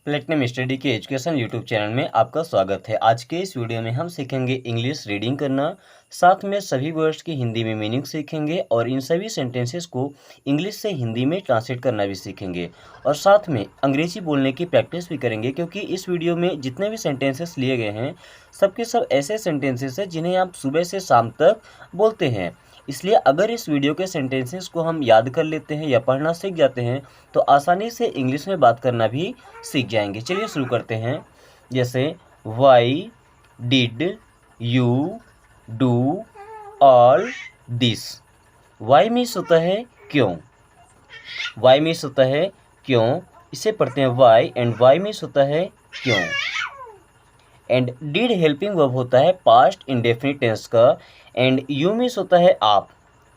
Platinum study के education YouTube channel में आपका स्वागत है। आज के इस वीडियो में हम सीखेंगे इंग्लिश रीडिंग करना, साथ में सभी वर्ड्स की हिंदी में मीनिंग सीखेंगे और इन सभी सेंटेंसेस को इंग्लिश से हिंदी में ट्रांसलेट करना भी सीखेंगे और साथ में अंग्रेजी बोलने की प्रैक्टिस भी करेंगे, क्योंकि इस वीडियो में जितने भी सेंटेंसेस लिए गए हैं सबके सब ऐसे सेंटेंसेस हैं जिन्हें आप सुबह से शाम तक बोलते हैं। इसलिए अगर इस वीडियो के सेंटेंसेस को हम याद कर लेते हैं या पढ़ना सीख जाते हैं तो आसानी से इंग्लिश में बात करना भी सीख जाएंगे। चलिए शुरू करते हैं। जैसे why did you do all this. Why means होता है क्यों। वाई मीन्स होता है क्यों, इसे पढ़ते हैं वाई, एंड वाई मीन्स होता है क्यों। एंड डिड हेल्पिंग वर्ब होता है पास्ट इंडेफिनिट टेंस का, एंड यू मीन्स होता है आप।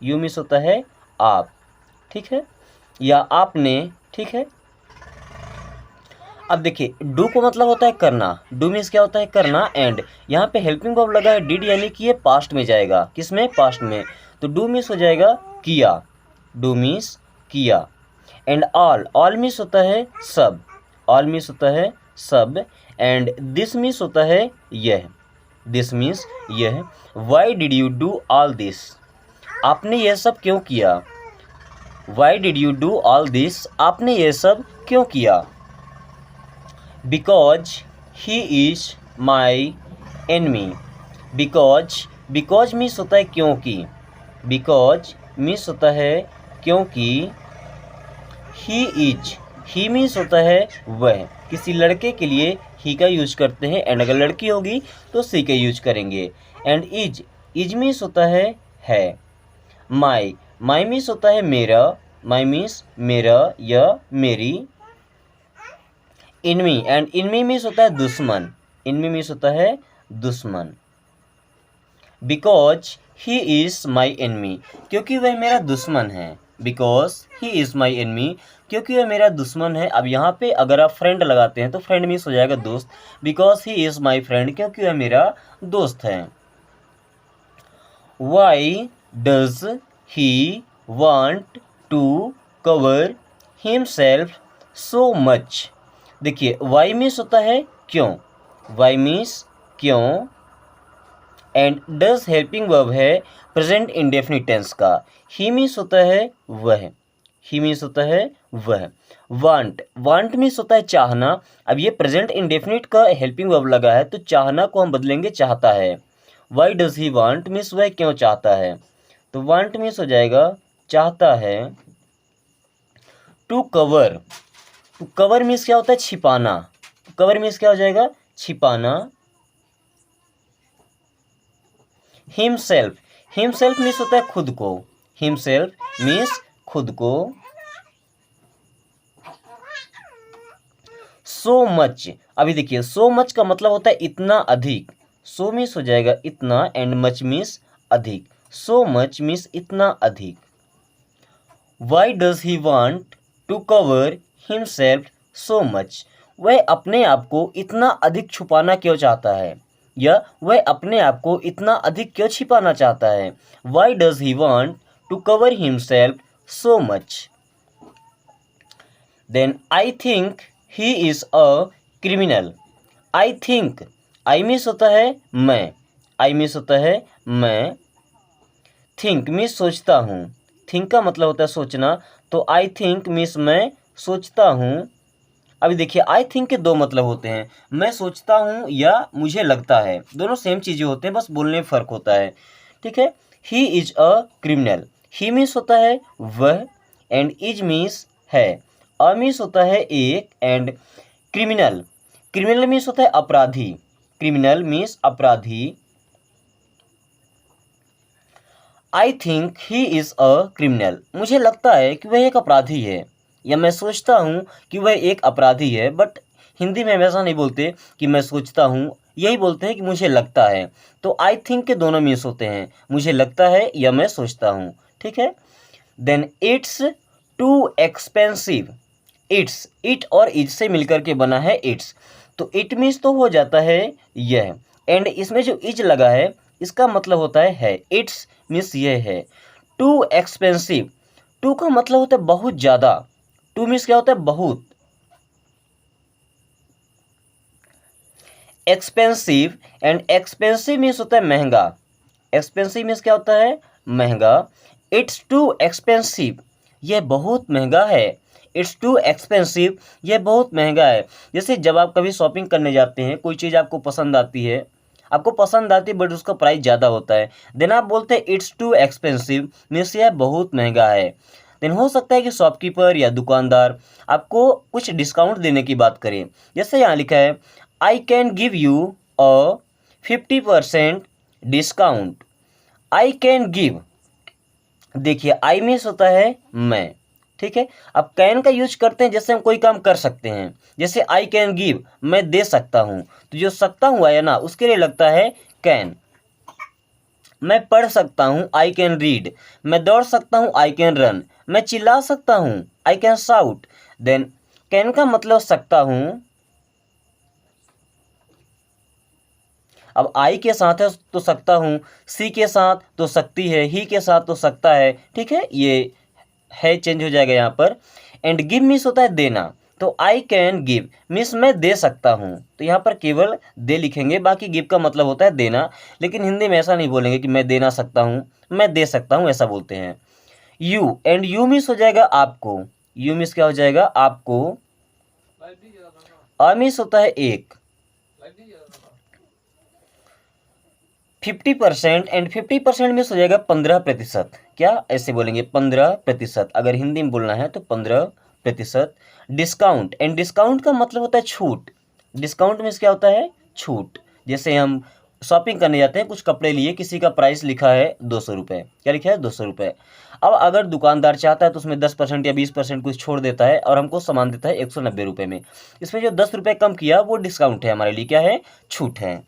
यू मीन्स होता है आप, ठीक है, या आपने, ठीक है। अब देखिए डू को मतलब होता है करना। डू मीन्स क्या होता है करना, एंड यहाँ पे हेल्पिंग वर्ब लगा है डिड, यानी कि ये पास्ट में जाएगा। किस में? पास्ट में। तो डू मीन्स हो जाएगा किया। डू मीन्स किया। एंड ऑल, ऑल मीन्स होता है सब। ऑल मीन्स होता है सब। एंड दिस मीन्स होता है यह। दिस मीन्स यह। Why did you do all this. आपने यह सब क्यों किया। Why did you do all this, आपने यह सब क्यों किया। Because he is my enemy. Because, because means होता है क्योंकि। बिकॉज मीन्स होता है क्योंकि। ही इज, ही मीन्स होता है वह। किसी लड़के के लिए ही का यूज करते हैं, एंड अगर लड़की होगी तो सी का यूज करेंगे। एंड इज, इज मीन्स होता है। माई, माई मीन्स होता है मेरा। माई मीन्स मेरा या मेरी। इनमी, एंड इनमी मीन्स होता है दुश्मन। इनमी मीन्स होता है दुश्मन। Because he is my enemy, क्योंकि वह मेरा दुश्मन है। Because he is my enemy, क्योंकि वह मेरा दुश्मन है। अब यहाँ पे अगर आप फ्रेंड लगाते हैं तो फ्रेंड मीन्स हो जाएगा दोस्त। Because he is my friend, क्योंकि वह मेरा दोस्त है। Why does he want to cover himself so much. देखिए वाई मीन्स होता है क्यों। वाई मीन्स क्यों। एंड डज हेल्पिंग वर्ब है प्रेजेंट इंडेफिनिट टेंस का। ही मीन्स होता है वह। ही मीन्स होता है वह। वांट, वांट मीन्स होता है चाहना। अब ये प्रेजेंट इंडेफिनिट का हेल्पिंग वर्ब लगा है तो चाहना को हम बदलेंगे चाहता है। Why does he want means वह क्यों चाहता है, तो वांट मीन्स हो जाएगा चाहता है। To cover, to cover means क्या होता है छिपाना। कवर मीन्स क्या हो जाएगा छिपाना। हिमसेल्फ, हिमसेल्फ मीन्स होता है खुद को। हिमसेल्फ मीन्स खुद को। सो मच, अभी देखिए सो मच का मतलब होता है इतना अधिक। सो मीन्स हो जाएगा इतना, एंड मच मीन्स अधिक। सो मच मीन्स इतना अधिक। Why does he want to cover himself so much, वह अपने आप को इतना अधिक छुपाना क्यों चाहता है, या वह अपने आप को इतना अधिक क्यों छिपाना चाहता है। Why does he want to cover himself so much. Then I think he is a criminal. I think, I means होता है मैं। आई मीन्स होता है मैं। थिंक मीन्स सोचता हूँ। थिंक का मतलब होता है सोचना, तो आई थिंक मीन्स मैं सोचता हूँ। अभी देखिए आई थिंक के दो मतलब होते हैं, मैं सोचता हूँ या मुझे लगता है, दोनों सेम चीज़ें होते हैं, बस बोलने में फ़र्क होता है, ठीक है। ही is a criminal, he means होता है वह, एंड इज मीन्स है। अ मीन्स होता है एक, एंड क्रिमिनल, क्रिमिनल मीन्स होता है अपराधी। क्रिमिनल मीन्स अपराधी। आई think he is a criminal, मुझे लगता है कि वह एक अपराधी है, या मैं सोचता हूँ कि वह एक अपराधी है। बट हिंदी में हम ऐसा नहीं बोलते कि मैं सोचता हूँ, यही बोलते हैं कि मुझे लगता है। तो आई थिंक के दोनों मीन्स होते हैं, मुझे लगता है या मैं सोचता हूँ, ठीक है। Then it's too expensive. It's, it और इज से मिलकर के बना है इट्स, तो इट मीन्स तो हो जाता है यह, एंड इसमें जो इज लगा है इसका मतलब होता है इट्स मीन्स ये है। टू एक्सपेंसिव, टू का मतलब होता है बहुत ज़्यादा। टू मीन्स क्या होता है बहुत। एक्सपेंसिव, एंड एक्सपेंसिव मीन्स होता है महंगा। एक्सपेंसिव मीन्स क्या होता है? महंगा। इट्स टू एक्सपेंसिव, यह बहुत महंगा है। इट्स टू एक्सपेंसिव, यह बहुत महंगा है। जैसे जब आप कभी शॉपिंग करने जाते हैं, कोई चीज़ आपको पसंद आती है, बट उसका प्राइस ज़्यादा होता है, देन आप बोलते हैं इट्स टू एक्सपेंसिव, मीन्स यह बहुत महंगा है। देन हो सकता है कि शॉपकीपर या दुकानदार आपको कुछ डिस्काउंट देने की बात करें। जैसे यहाँ लिखा है I can give you a 50% discount. I can give, देखिए आई मीन्स होता है मैं, ठीक है। अब कैन का यूज करते हैं जैसे हम कोई काम कर सकते हैं, जैसे आई कैन गिव, मैं दे सकता हूँ, तो जो सकता हूँ है ना, उसके लिए लगता है कैन। मैं पढ़ सकता हूँ, आई कैन रीड। मैं दौड़ सकता हूँ, आई कैन रन। मैं चिल्ला सकता हूँ, I can shout. Then can का मतलब सकता हूँ। अब आई के साथ है तो सकता हूँ, सी के साथ तो सकती है, ही के साथ तो सकता है, ठीक है, ये है चेंज हो जाएगा यहाँ पर। एंड गिव मीन्स होता है देना, तो आई कैन गिव मीन्स मैं दे सकता हूँ, तो यहाँ पर केवल दे लिखेंगे, बाकी गिव का मतलब होता है देना। लेकिन हिंदी में ऐसा नहीं बोलेंगे कि मैं देना सकता हूँ, मैं दे सकता हूँ, ऐसा बोलते हैं। यू, एंड यू मीन्स हो जाएगा आपको। यू मीन्स क्या हो जाएगा? आपको। आ मीन्स होता है एक। 50%, एंड 50% मीन्स हो जाएगा 15%। क्या ऐसे बोलेंगे? 15%। अगर हिंदी में बोलना है तो 15%। डिस्काउंट, एंड डिस्काउंट का मतलब होता है छूट। डिस्काउंट मीन्स क्या होता है? छूट। जैसे हम शॉपिंग करने जाते हैं, कुछ कपड़े लिए, किसी का प्राइस लिखा है 200 रुपये, क्या लिखा है? 200 रुपये। अब अगर दुकानदार चाहता है तो उसमें 10% या 20% कुछ छोड़ देता है और हमको सामान देता है 190 रुपये में। इसमें जो 10 रुपये कम किया वो डिस्काउंट है, हमारे लिए क्या है? छूट है।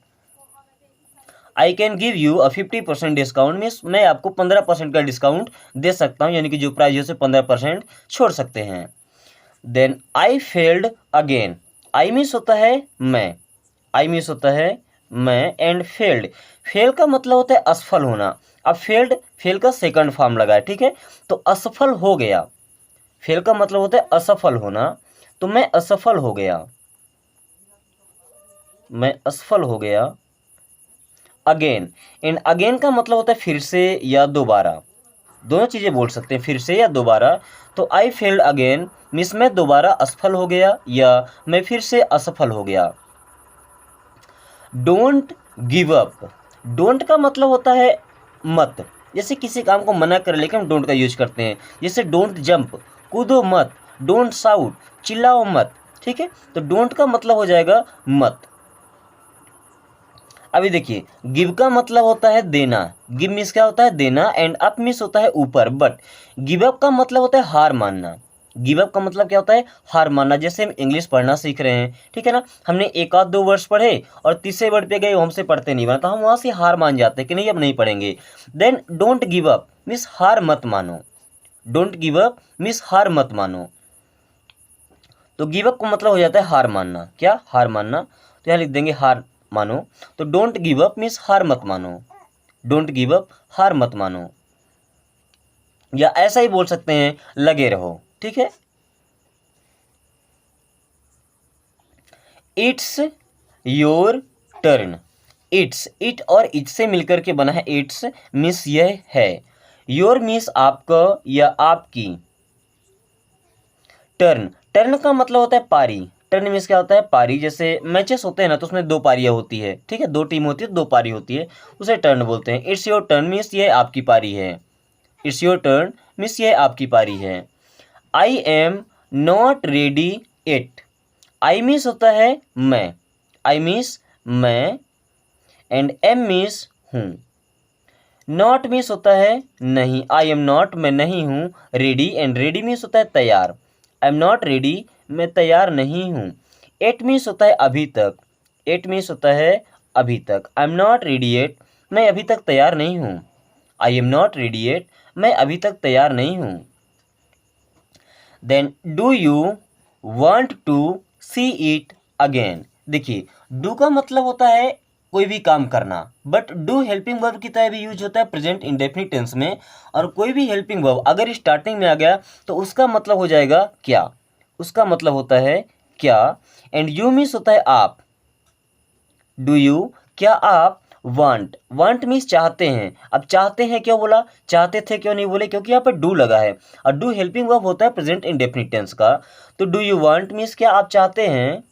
I can give you a 50% discount means मैं आपको 15% का डिस्काउंट दे सकता हूँ, यानी कि जो प्राइस है उसे 15% छोड़ सकते हैं। Then I failed again. I means होता है मैं, आई मीन्स होता है मैं, एंड फेल्ड, फेल का मतलब होता है असफल होना। अब फेल्ड, फेल का सेकंड फॉर्म लगा है, ठीक है, तो असफल हो गया। फेल का मतलब होता है असफल होना, तो मैं असफल हो गया, मैं असफल हो गया। अगेन, एंड अगेन का मतलब होता है फिर से या दोबारा, दोनों चीज़ें बोल सकते हैं, फिर से या दोबारा। तो आई फेल्ड अगेन मीन्स मैं दोबारा असफल हो गया या मैं फिर से असफल हो गया। डोंट गिव अप, डोंट का मतलब होता है मत। जैसे किसी काम को मना कर लेकर हम डोंट का यूज करते हैं, जैसे डोंट जंप, कूदो मत, डोंट साउट, चिल्लाओ मत, ठीक है। तो डोंट का मतलब हो जाएगा मत। अभी देखिए, गिव का मतलब होता है देना, गिव मीन्स क्या होता है? देना, एंड अप मीन्स होता है ऊपर, बट गिव अप का मतलब होता है हार मानना। गिव अप का मतलब क्या होता है? हार मानना। जैसे हम इंग्लिश पढ़ना सीख रहे हैं, ठीक है ना, हमने एक आध दो वर्ड्स पढ़े और तीसरे वर्ड पे गए, हमसे पढ़ते नहीं बना, तो हम वहाँ से हार मान जाते हैं कि नहीं अब नहीं पढ़ेंगे। Then don't give up means हार मत मानो, डोंट गिव अप मीन्स हार मत मानो। तो गिव अप का मतलब हो जाता है हार मानना, क्या? हार मानना। तो यहाँ लिख देंगे हार मानो। तो डोंट गिव अप मीन्स हार मत मानो, डोंट गिव अप, हार मत मानो। या ऐसा ही बोल सकते हैं लगे रहो, ठीक है। It's your turn, it's, it और इट से मिलकर के बना है इट्स, मीन्स यह है। योर मीन्स आपका या आपकी। टर्न, टर्न का मतलब होता है पारी। टर्न मीन्स क्या होता है? पारी। जैसे मैचेस होते हैं ना, तो उसमें दो पारियां होती है, ठीक है, दो टीम होती है, दो पारी होती है, उसे टर्न बोलते हैं। इट्स योर टर्न मीन्स ये आपकी पारी है, इट्स योर टर्न मीन्स ये आपकी पारी है। आई am not ready it, I means होता है मैं, आई मीन्स मैं, एंड एम मीन्स हूँ। नॉट मीन्स होता है नहीं, आई एम नॉट, मैं नहीं हूँ, रेडी, एंड रेडी मीन्स होता है तैयार। आई एम नॉट रेडी, मैं तैयार नहीं हूँ। एट मीन्स होता है अभी तक, एट मीन्स होता है अभी तक। I am not ready yet, मैं अभी तक तैयार नहीं हूँ। I am not ready yet, मैं अभी तक तैयार नहीं हूँ। Then do you want to see it again. देखिए, डू का मतलब होता है कोई भी काम करना, बट डू हेल्पिंग वर्ब की तरह भी यूज होता है प्रेजेंट इंडेफिनिट टेंस में। और कोई भी हेल्पिंग वर्ब अगर स्टार्टिंग में आ गया तो उसका मतलब हो जाएगा क्या, उसका मतलब होता है क्या। एंड यू मीन्स होता है आप, डू यू, क्या आप वांट, वांट मीन्स चाहते हैं। अब चाहते हैं क्यों बोला, चाहते थे क्यों नहीं बोले, क्योंकि यहाँ पर डू लगा है और डू हेल्पिंग वर्ब होता है प्रेजेंट इंडेफिनिट टेंस का। तो डू यू वांट मीन्स क्या आप चाहते हैं।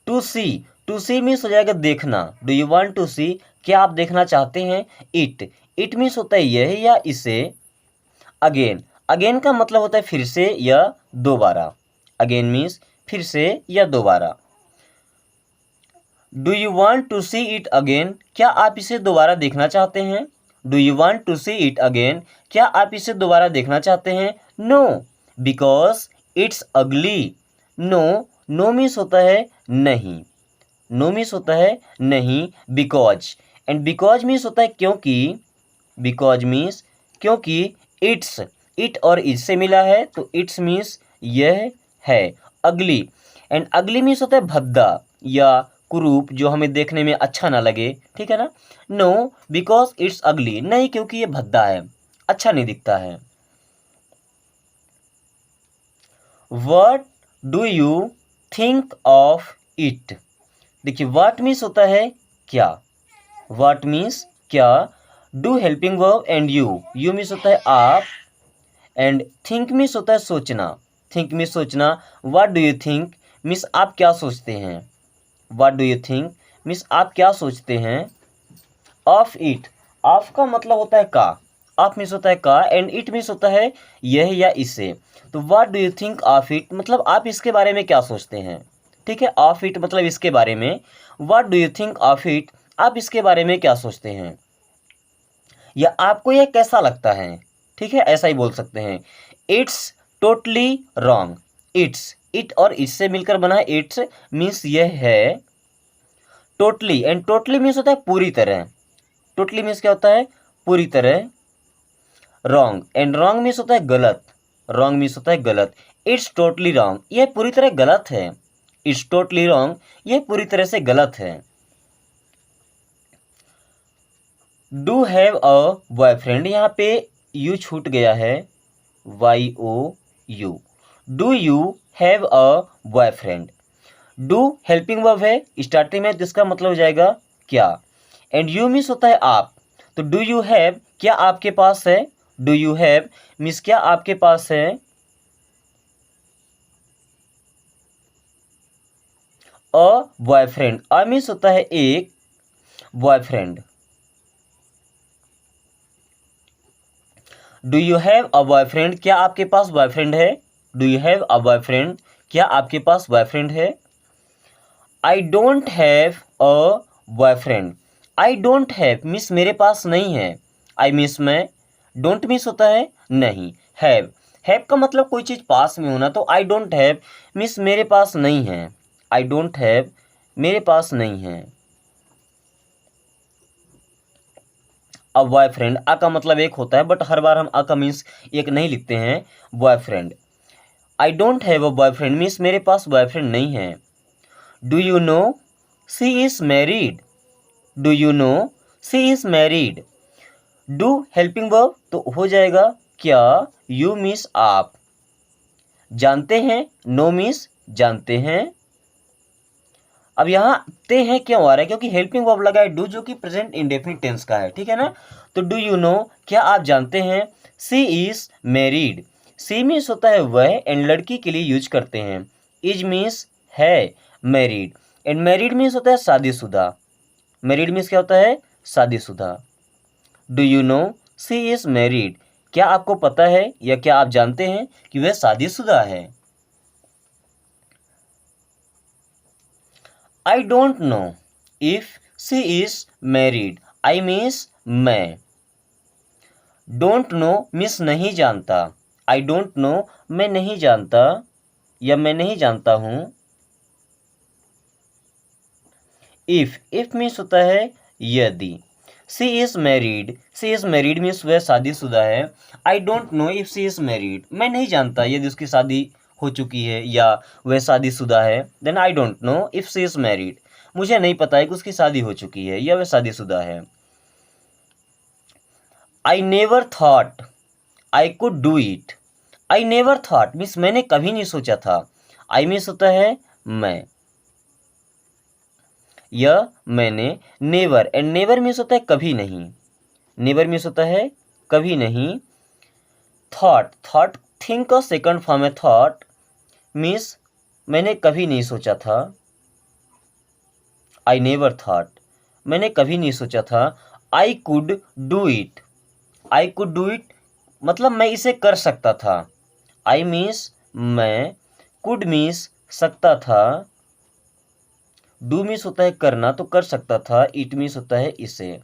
To see, to see means हो जाएगा देखना। Do you want to see, क्या आप देखना चाहते हैं। इट, इट मीन्स होता है यह या इसे। अगेन, अगेन का मतलब होता है फिर से या दोबारा। अगेन मीन्स फिर से या दोबारा। Do you want to see it again, क्या आप इसे दोबारा देखना चाहते हैं। Do you want to see it again, क्या आप इसे दोबारा देखना चाहते हैं। No, because it's ugly. No, no means होता है नहीं। नो मीन्स होता है नहीं। बिकॉज, एंड बिकॉज मीन्स होता है क्योंकि। बिकॉज मीन्स क्योंकि। इट्स, इट और इट से मिला है तो इट्स मीन्स यह है। अगली, एंड अगली मीन्स होता है भद्दा या कुरूप, जो हमें देखने में अच्छा ना लगे, ठीक है ना। नो, बिकॉज इट्स अगली, नहीं क्योंकि ये भद्दा है, अच्छा नहीं दिखता है। What do you think of it, देखिए व्हाट मीन्स होता है क्या। व्हाट मीन्स क्या। Do helping verb and you, you means होता है आप, एंड थिंक मीन्स होता है सोचना। थिंक मीन्स सोचना। What do you think means आप क्या सोचते हैं। What do you think means आप क्या सोचते हैं। ऑफ इट, ऑफ का मतलब होता है का, ऑफ मीन्स होता है का, एंड इट मीन्स होता है यह या इसे। तो what do you think of it मतलब आप इसके बारे में क्या सोचते हैं, ठीक है। ऑफ इट मतलब इसके बारे में। What do you think of it, आप इसके बारे में क्या सोचते हैं, या आपको यह कैसा लगता है, ठीक है, ऐसा ही बोल सकते हैं। It's totally wrong, it's, it और इससे मिलकर बना है इट्स मीन्स यह है। टोटली, एंड टोटली मीन्स होता है पूरी तरह। टोटली मीन्स क्या होता है, पूरी तरह। रॉन्ग, एंड रॉन्ग मीन्स होता है गलत। रॉन्ग मीन्स होता है गलत। इट्स टोटली रॉन्ग, यह पूरी तरह गलत है। इट्स टोटली रॉन्ग, यह पूरी तरह से गलत है। डू हैव अ बॉयफ्रेंड, यहाँ पे यू छूट गया है, YOU। Do you have a boyfriend. Do helping verb है स्टार्टिंग में, जिसका मतलब हो जाएगा क्या, एंड यू मीन्स होता है आप। तो डू यू हैव, क्या आपके पास है। डू यू हैव मीन्स क्या आपके पास है। अ बॉयफ्रेंड, अ मीन्स होता है एक, boyfriend. Do you have a boyfriend, क्या आपके पास बॉयफ्रेंड है। Do you have a boyfriend, क्या आपके पास बॉयफ्रेंड है। I don't have a boyfriend. I don't have means मेरे पास नहीं है। आई मीन्स मैं, डोंट मीन्स होता है नहीं। हैव, हैव का मतलब कोई चीज़ पास में होना, तो आई डोंट हैव मीन्स मेरे पास नहीं है। आई डोंट हैव, मेरे पास नहीं है। अ बॉयफ्रेंड, अ का मतलब एक होता है, बट हर बार हम अ का मीन्स एक नहीं लिखते हैं। Boyfriend, I don't have a boyfriend means मेरे पास बॉयफ्रेंड नहीं है। Do you no she is married. Do you no she is married. Do helping verb तो हो जाएगा क्या, यू मीन्स आप। जानते हैं, नो मीन्स जानते हैं। अब यहाँ ते हैं क्यों आ रहा है, क्योंकि हेल्पिंग वर्ब लगा है डू, जो कि प्रेजेंट इंडेफिनिट टेंस का है, ठीक है ना। तो डू यू नो, क्या आप जानते हैं। सी इज मैरिड, सी मीन्स होता है वह, एंड लड़की के लिए यूज करते हैं। इज मीन्स है, मैरिड, एंड मैरिड मीन्स होता है शादीशुदा। मैरिड मीन्स क्या होता है, शादीशुदा। Do you know she is married, क्या आपको पता है या क्या आप जानते हैं कि वह शादीशुदा है। I don't know if she is married, I means मैं। डोंट नो मीन्स नहीं जानता। आई डोंट नो मैं नहीं जानता या मैं नहीं जानता हूँ। इफ मीन्स होता है यदि। She is married, she is married means वह शादीशुदा है। I don't know if she is married, मैं नहीं जानता यदि उसकी शादी हो चुकी है या वह शादीशुदा है। Then I don't know if she is married, मुझे नहीं पता है कि उसकी शादी हो चुकी है या वह शादीशुदा है। I never thought I could do it. I never thought means मैंने कभी नहीं सोचा था। आई मीन्स होता है मैं, यह मैंने, नेवर, एंड नेवर मीन्स होता है कभी नहीं, नेवर मीन्स होता है कभी नहीं। थॉट, थॉट थिंक का सेकंड फॉर्म है थॉट, मीन्स मैंने कभी नहीं सोचा था। आई नेवर थॉट, मैंने कभी नहीं सोचा था। I could do it, I could do it मतलब मैं इसे कर सकता था। आई मीन्स मैं, कुड मीन्स सकता था, डू मीन्स होता है करना तो कर सकता था, इट मीन्स होता है इसे।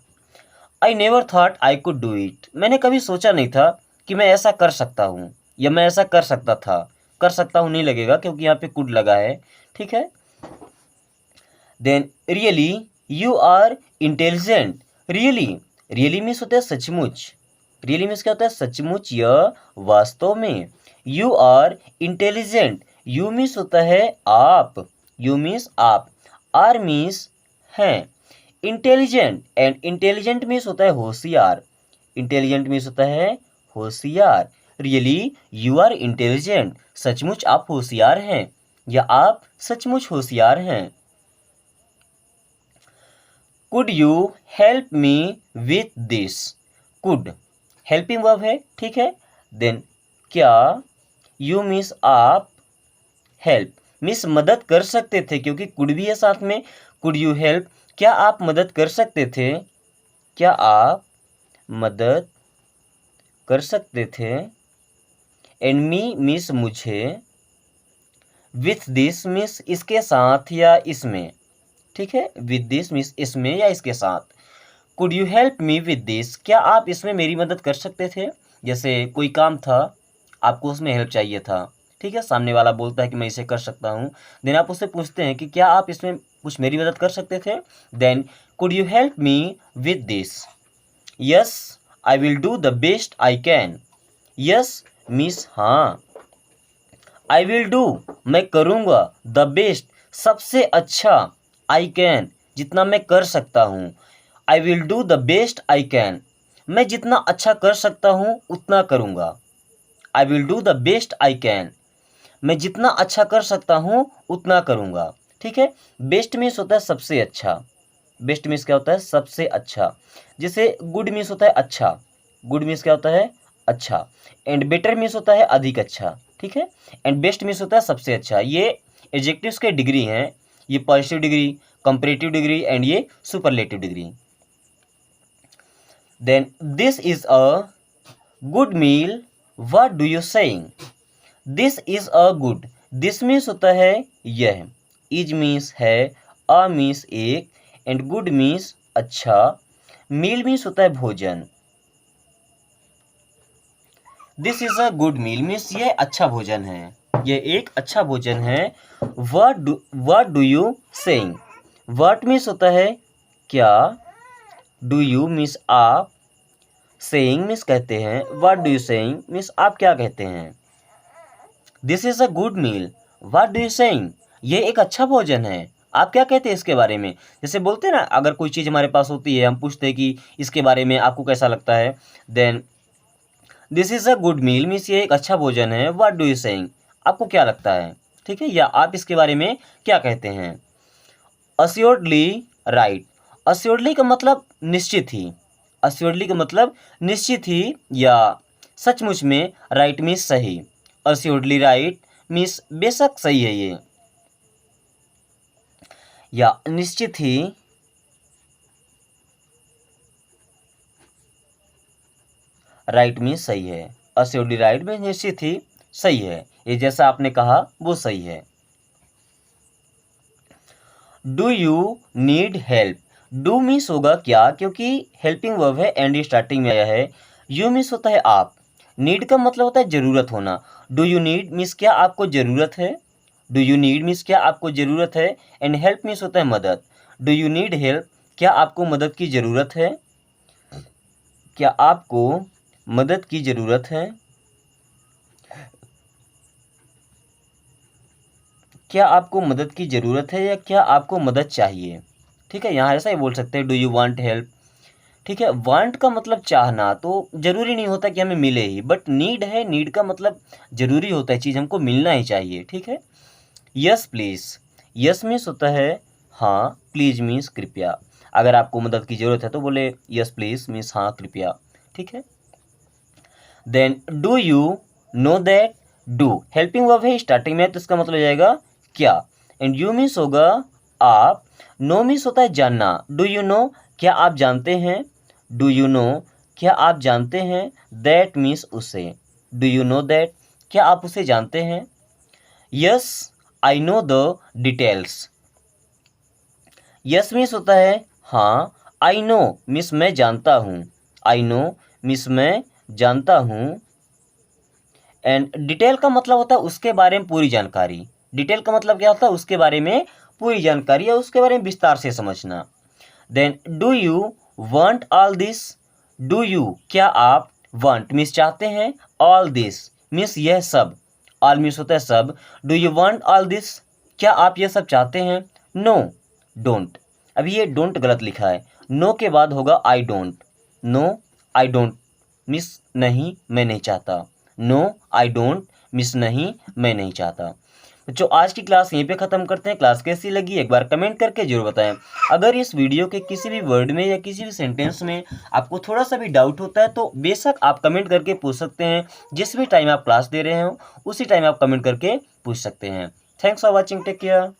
I never thought I could do it, मैंने कभी सोचा नहीं था कि मैं ऐसा कर सकता हूँ या मैं ऐसा कर सकता था। कर सकता हूँ नहीं लगेगा क्योंकि यहाँ पे कुड लगा है, ठीक है। Then really you are intelligent, really, really means होता है सचमुच, रियली मीन्स क्या होता है सचमुच या वास्तव में। You are intelligent, you means होता है आप, यू मीन्स आप, आर मीन्स हैं, इंटेलिजेंट, एंड इंटेलिजेंट मीन्स होता है होशियार, इंटेलिजेंट मीन्स होता है होशियार। रियली यू आर इंटेलिजेंट, सचमुच आप होशियार हैं या आप सचमुच होशियार हैं। Could you help me with this, could helping verb है, ठीक है। देन क्या, यू मीन्स आप, हेल्प मीन्स मदद कर सकते थे क्योंकि कुड भी है साथ में। कुड यू हेल्प, क्या आप मदद कर सकते थे, क्या आप मदद कर सकते थे। एंड मी मीन्स मुझे, विथ दिस मीन्स इसके साथ या इसमें, ठीक है। विद दिस मीन्स इसमें या इसके साथ। Could you help me with this, क्या आप इसमें मेरी मदद कर सकते थे। जैसे कोई काम था, आपको उसमें हेल्प चाहिए था, ठीक है। सामने वाला बोलता है कि मैं इसे कर सकता हूँ, देन आप उससे पूछते हैं कि क्या आप इसमें कुछ मेरी मदद कर सकते थे। Then could you help me with this, yes I will do the best I can, yes means हाँ, आई विल डू मैं करूँगा, द बेस्ट सबसे अच्छा, आई कैन जितना मैं कर सकता हूँ, आई will do the best I can मैं जितना अच्छा कर सकता हूँ उतना करूँगा। आई will do the best I can मैं जितना अच्छा कर सकता हूँ उतना करूँगा, ठीक है। बेस्ट मीन्स होता है सबसे अच्छा, बेस्ट मीन्स क्या होता है सबसे अच्छा। जैसे गुड मीन्स होता है अच्छा, गुड मीन्स क्या होता है अच्छा। एंड बेटर मीन्स होता है अधिक अच्छा, ठीक है। एंड बेस्ट मीन्स होता है सबसे अच्छा। ये एडजेक्टिव्स के डिग्री हैं, ये positive degree, comparative degree and ये superlative degree. Then this is a good meal, what do you saying, this is a good, this means होता है यह, इज मीन्स है, अ मीन्स एक, एंड गुड मीन्स अच्छा, meal means होता है भोजन। This is a good meal means ये अच्छा भोजन है, ये एक अच्छा भोजन है। What do you saying, what means होता है क्या, डू यू मीन्स आप, सेइंग मीन्स कहते हैं, what do you saying means आप क्या कहते हैं। This is a good meal, what do you saying ये एक अच्छा भोजन है, आप क्या कहते हैं इसके बारे में। जैसे बोलते हैं ना, अगर कोई चीज़ हमारे पास होती है, हम पूछते हैं कि इसके बारे में आपको कैसा लगता है। Then this is a good meal means ये एक अच्छा भोजन है, व्हाट डू यू सेइंग आपको क्या लगता है, ठीक है, या आप इसके बारे में क्या कहते हैं। अस्योर्डली राइट, अस्योर्डली का मतलब निश्चित ही, अस्योर्डली का मतलब निश्चित ही या सचमुच में, राइट मीन्स सही, अस्योर्डली राइट मीन्स बेशक सही है ये, या निश्चित ही राइट मीन्स सही है, अस्योर्डली राइट मीन्स निश्चित ही सही है, ये जैसा आपने कहा वो सही है। Do you need help, do means होगा क्या, क्योंकि हेल्पिंग वर्ब है एंड स्टार्टिंग में आया है। यू मीन्स होता है आप, नीड का मतलब होता है ज़रूरत होना। डू यू नीड मीन्स क्या आपको ज़रूरत है, डू यू नीड मीन्स क्या आपको ज़रूरत है, एंड हेल्प मीन्स होता है मदद। डू यू नीड हेल्प क्या आपको मदद की ज़रूरत है, क्या आपको मदद की ज़रूरत है, क्या आपको मदद की ज़रूरत है या क्या आपको मदद चाहिए, ठीक है। यहाँ ऐसा ही बोल सकते हैं, डू यू वांट हेल्प, ठीक है। वांट का मतलब चाहना, तो ज़रूरी नहीं होता कि हमें मिले ही, बट नीड है, नीड का मतलब ज़रूरी होता है, चीज़ हमको मिलना ही चाहिए, ठीक है। यस प्लीज़, यस मीन्स होता है हाँ प्लीज़ मीन्स कृपया। अगर आपको मदद की ज़रूरत है तो बोले यस प्लीज़ मीन्स हाँ कृपया, ठीक है। Then do you know that, do helping verb है स्टार्टिंग में तो इसका मतलब हो जाएगा क्या, एंड यू मीन्स होगा आप, नो मीन्स होता है जानना। डू यू नो क्या आप जानते हैं, डू यू नो क्या आप जानते हैं, दैट मीन्स उसे, डू यू नो दैट क्या आप उसे जानते हैं। Yes I know the details, yes means होता है हाँ, आई नो मीन्स मैं जानता हूँ, आई नो मीन्स मैं जानता हूँ, एंड डिटेल का मतलब होता है उसके बारे में पूरी जानकारी। डिटेल का मतलब क्या होता है, उसके बारे में पूरी जानकारी या उसके बारे में विस्तार से समझना। Then do you want all this, do you क्या आप, वांट मीन्स चाहते हैं, ऑल दिस मीन्स यह सब, ऑल मीन्स होता है सब, do you want all this क्या आप यह सब चाहते हैं। नो डोंट, अभी ये डोंट गलत लिखा है, नो के बाद होगा I don't, no I don't means नहीं मैं नहीं चाहता, नो आई डोंट मीन्स नहीं मैं नहीं चाहता। बच्चों आज की क्लास यहीं पे ख़त्म करते हैं। क्लास कैसी लगी एक बार कमेंट करके जरूर बताएं। अगर इस वीडियो के किसी भी वर्ड में या किसी भी सेंटेंस में आपको थोड़ा सा भी डाउट होता है तो बेशक आप कमेंट करके पूछ सकते हैं। जिस भी टाइम आप क्लास दे रहे हो उसी टाइम आप कमेंट करके पूछ सकते हैं। Thanks for watching, take care.